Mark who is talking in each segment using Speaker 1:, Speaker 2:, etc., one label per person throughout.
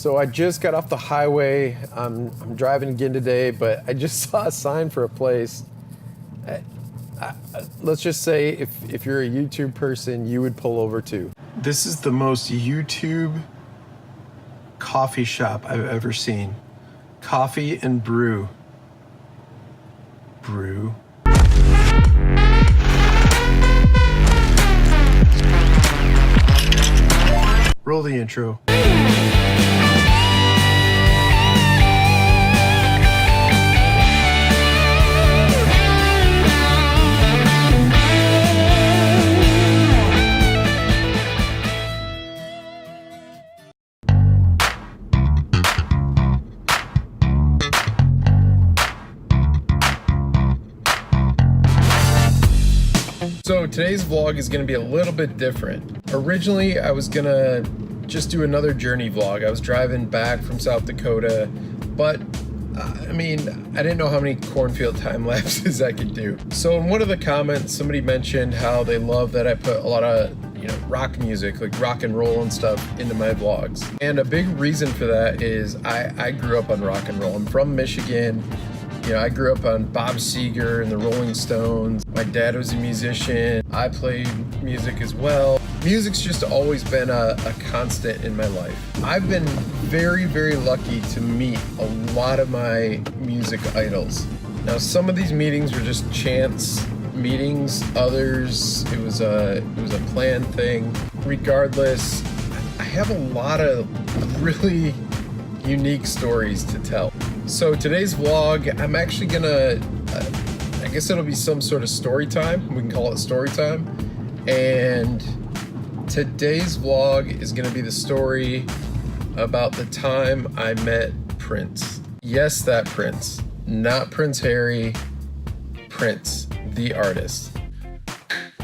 Speaker 1: So I just got off the highway. I'm driving again today, but I just saw a sign for a place. Let's just say if you're a YouTube person, you would pull over to. This is the most YouTube coffee shop I've ever seen. Coffee and brew. Brew. Roll the intro. So today's vlog is going to be a little bit different. Originally, I was going to just do another journey vlog. I was driving back from South Dakota, but I mean, I didn't know how many cornfield time lapses I could do. So in one of the comments, somebody mentioned how they love that I put a lot of, rock music, like rock and roll and stuff into my vlogs. And a big reason for that is I grew up on rock and roll. I'm from Michigan. I grew up on Bob Seger and the Rolling Stones. My dad was a musician. I played music as well. Music's just always been a constant in my life. I've been very, very lucky to meet a lot of my music idols. Now, some of these meetings were just chance meetings. Others, it was a planned thing. Regardless, I have a lot of really unique stories to tell. So today's vlog, I'm actually gonna, I guess it'll be some sort of story time. We can call it story time. And today's vlog is gonna be the story about the time I met Prince. Yes, that Prince, not Prince Harry, Prince, the artist.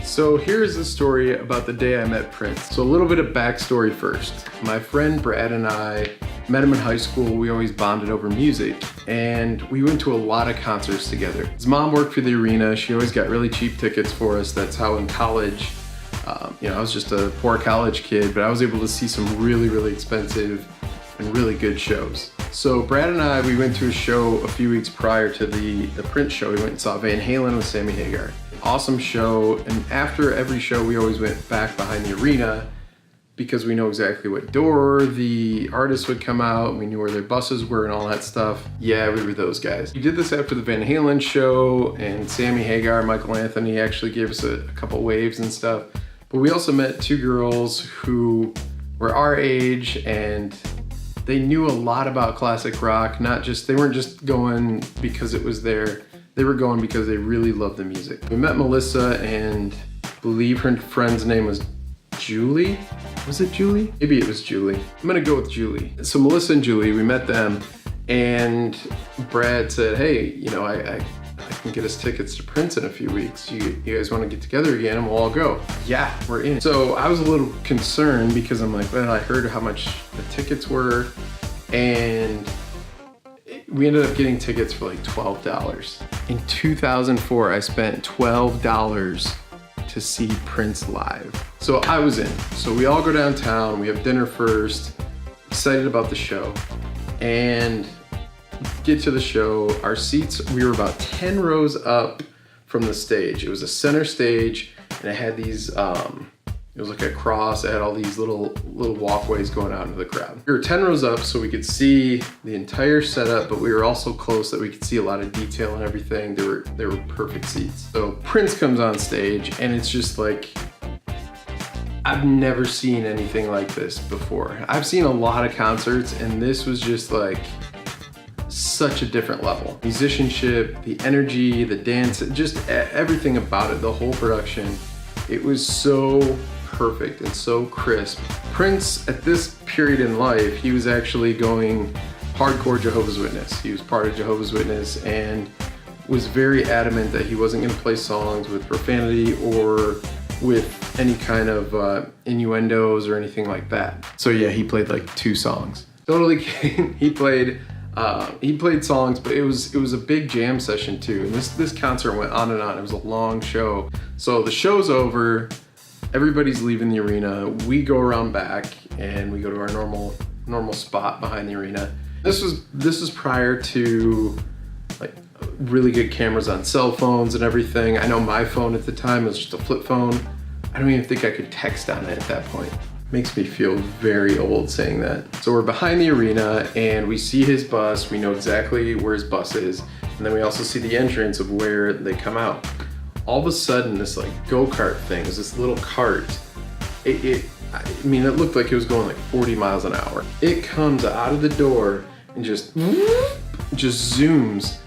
Speaker 1: So here's the story about the day I met Prince. So a little bit of backstory first. My friend Brad and I met him in high school. We always bonded over music, and we went to a lot of concerts together. His mom worked for the arena. She always got really cheap tickets for us. That's how in college, I was just a poor college kid, but I was able to see some really, really expensive and really good shows. So Brad and I, we went to a show a few weeks prior to the Prince show. We went and saw Van Halen with Sammy Hagar. Awesome show, and after every show, we always went back behind the arena because we know exactly what door the artists would come out, we knew where their buses were and all that stuff. Yeah, we were those guys. We did this after the Van Halen show, and Sammy Hagar, Michael Anthony actually gave us a couple waves and stuff. But we also met two girls who were our age, and they knew a lot about classic rock. They weren't just going because it was there. They were going because they really loved the music. We met Melissa, and I believe her friend's name was Julie? Was it Julie? Maybe it was Julie. I'm gonna go with Julie. So Melissa and Julie, we met them, and Brad said, hey, I can get us tickets to Prince in a few weeks. You guys wanna get together again and we'll all go? Yeah, we're in. So I was a little concerned because I'm like, well, I heard how much the tickets were, and we ended up getting tickets for like $12. In 2004, I spent $12 to see Prince live. So I was in. So we all go downtown, we have dinner first, excited about the show, and get to the show. Our seats, we were about 10 rows up from the stage. It was a center stage, and it had these, it was like a cross. It had all these little walkways going out into the crowd. We were 10 rows up so we could see the entire setup, but we were also close that we could see a lot of detail and everything. They were perfect seats. So Prince comes on stage, and it's just like, I've never seen anything like this before. I've seen a lot of concerts, and this was just like such a different level. Musicianship, the energy, the dance, just everything about it, the whole production. It was so perfect and so crisp. Prince, at this period in life, he was actually going hardcore Jehovah's Witness. He was part of Jehovah's Witness and was very adamant that he wasn't gonna play songs with profanity or with any kind of innuendos or anything like that. So yeah, he played like 2 songs. Totally kidding. He played songs, but it was a big jam session too. And this concert went on and on. It was a long show. So the show's over, everybody's leaving the arena. We go around back and we go to our normal normal spot behind the arena. This was prior to like really good cameras on cell phones and everything. I know my phone at the time was just a flip phone. I don't even think I could text on it at that point. Makes me feel very old saying that. So we're behind the arena and we see his bus. We know exactly where his bus is. And then we also see the entrance of where they come out. All of a sudden, this like go-kart thing, this little cart, I mean, it looked like it was going like 40 miles an hour. It comes out of the door and just zooms.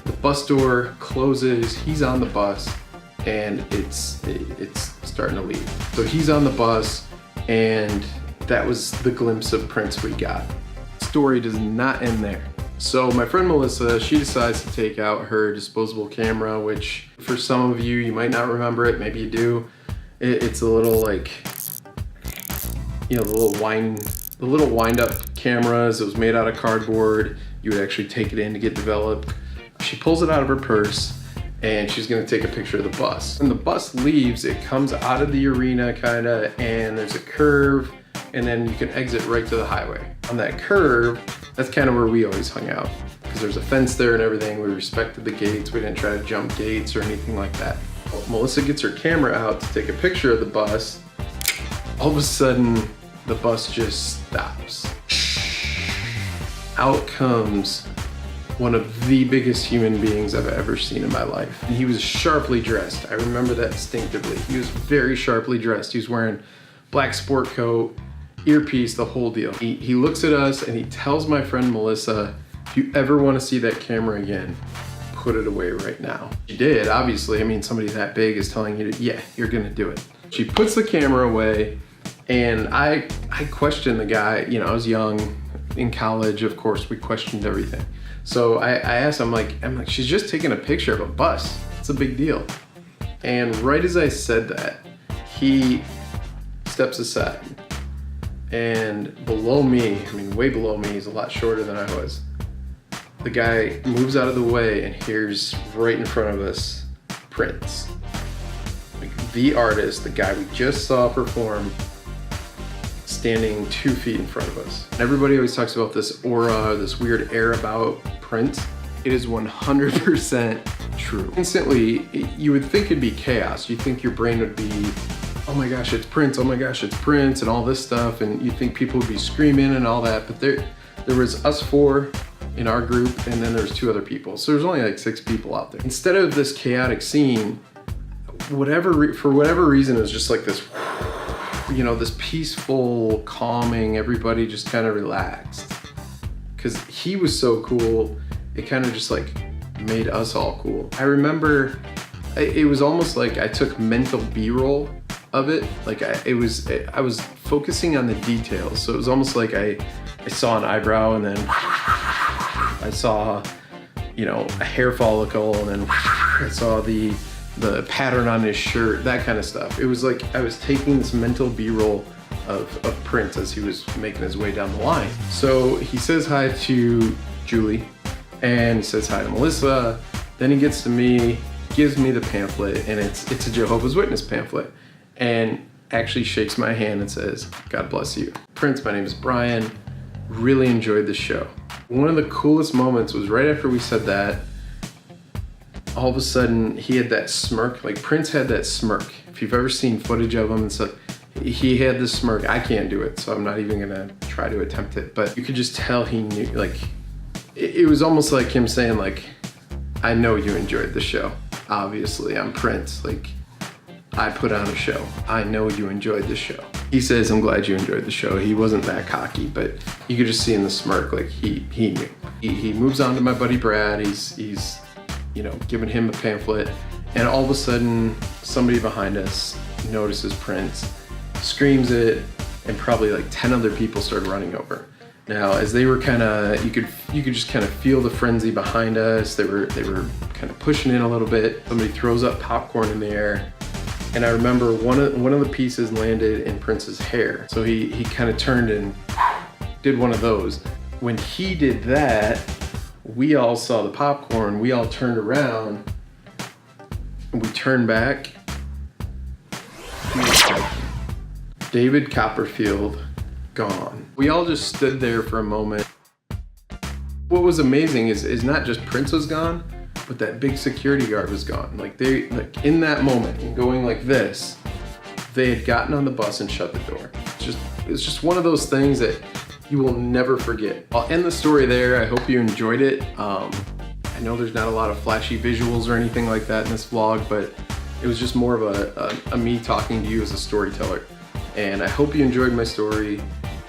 Speaker 1: The bus door closes, he's on the bus, and it's starting to leave. So he's on the bus, and that was the glimpse of Prince we got. Story does not end there. So my friend Melissa, she decides to take out her disposable camera, which for some of you, you might not remember it, maybe you do. It's a little like, you know, the little wind up cameras. It was made out of cardboard. You would actually take it in to get developed. She pulls it out of her purse and she's gonna take a picture of the bus. When the bus leaves, it comes out of the arena kinda, and there's a curve, and then you can exit right to the highway. On that curve, that's kind of where we always hung out, because there's a fence there and everything. We respected the gates. We didn't try to jump gates or anything like that. Melissa gets her camera out to take a picture of the bus. All of a sudden, the bus just stops. Out comes one of the biggest human beings I've ever seen in my life. And he was sharply dressed. I remember that distinctively. He was very sharply dressed. He was wearing black sport coat, earpiece, the whole deal. He looks at us and he tells my friend Melissa, if you ever want to see that camera again, put it away right now. She did, obviously. I mean, somebody that big is telling you, yeah, you're gonna do it. She puts the camera away, and I questioned the guy. You know, I was young, in college, of course, we questioned everything. So I asked him, I'm like, she's just taking a picture of a bus. It's a big deal. And right as I said that, he steps aside. And below me, I mean, way below me, he's a lot shorter than I was. The guy moves out of the way, and here's right in front of us, Prince. Like the artist, the guy we just saw perform, standing 2 feet in front of us. Everybody always talks about this aura, this weird air about Prince. It is 100% true. Instantly, you would think it'd be chaos. You think your brain would be, oh my gosh, it's Prince, oh my gosh, it's Prince, and all this stuff, and you think people would be screaming and all that, but there was us four in our group, and then there's 2 other people. So there's only like 6 people out there. Instead of this chaotic scene, for whatever reason, it was just like this, you know, this peaceful, calming, everybody just kind of relaxed. Because he was so cool, it kind of just like made us all cool. I remember, it was almost like I took mental B-roll of it. Like I was focusing on the details. So it was almost like I saw an eyebrow, and then I saw, you know, a hair follicle, and then I saw the pattern on his shirt, that kind of stuff. It was like I was taking this mental B-roll of Prince as he was making his way down the line. So he says hi to Julie, and he says hi to Melissa. Then he gets to me, gives me the pamphlet, and it's a Jehovah's Witness pamphlet, and actually shakes my hand and says, God bless you. Prince, my name is Brian. Really enjoyed the show. One of the coolest moments was right after we said that, all of a sudden he had that smirk. Like Prince had that smirk. If you've ever seen footage of him and stuff, he had this smirk. I can't do it, so I'm not even gonna try to attempt it, but you could just tell he knew, like, it was almost like him saying, like, I know you enjoyed the show. Obviously, I'm Prince. Like, I put on a show. I know you enjoyed the show. He says, I'm glad you enjoyed the show. He wasn't that cocky, but you could just see in the smirk, like, he knew. He moves on to my buddy Brad. He's you know, giving him a pamphlet, and all of a sudden, somebody behind us notices Prince, screams it, and probably like 10 other people started running over. Now, as they were kind of, you could just kind of feel the frenzy behind us. They were kind of pushing in a little bit. Somebody throws up popcorn in the air, and I remember one of the pieces landed in Prince's hair. So he kind of turned and did one of those. When he did that, we all saw the popcorn. We all turned around, and we turned back. David Copperfield gone. We all just stood there for a moment. What was amazing is not just Prince was gone, but that big security guard was gone. Like in that moment, and going like this, they had gotten on the bus and shut the door. It's just one of those things that you will never forget. I'll end the story there. I hope you enjoyed it. I know there's not a lot of flashy visuals or anything like that in this vlog, but it was just more of a me talking to you as a storyteller. And I hope you enjoyed my story.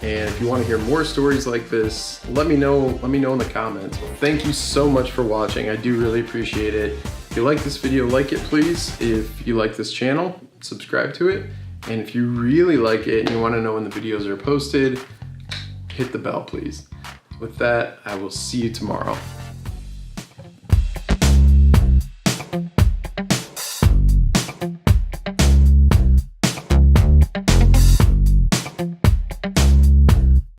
Speaker 1: And if you want to hear more stories like this, let me know in the comments. Thank you so much for watching. I do really appreciate it. If you like this video, like it please. If you like this channel, subscribe to it. And if you really like it and you want to know when the videos are posted, hit the bell please. With that, I will see you tomorrow.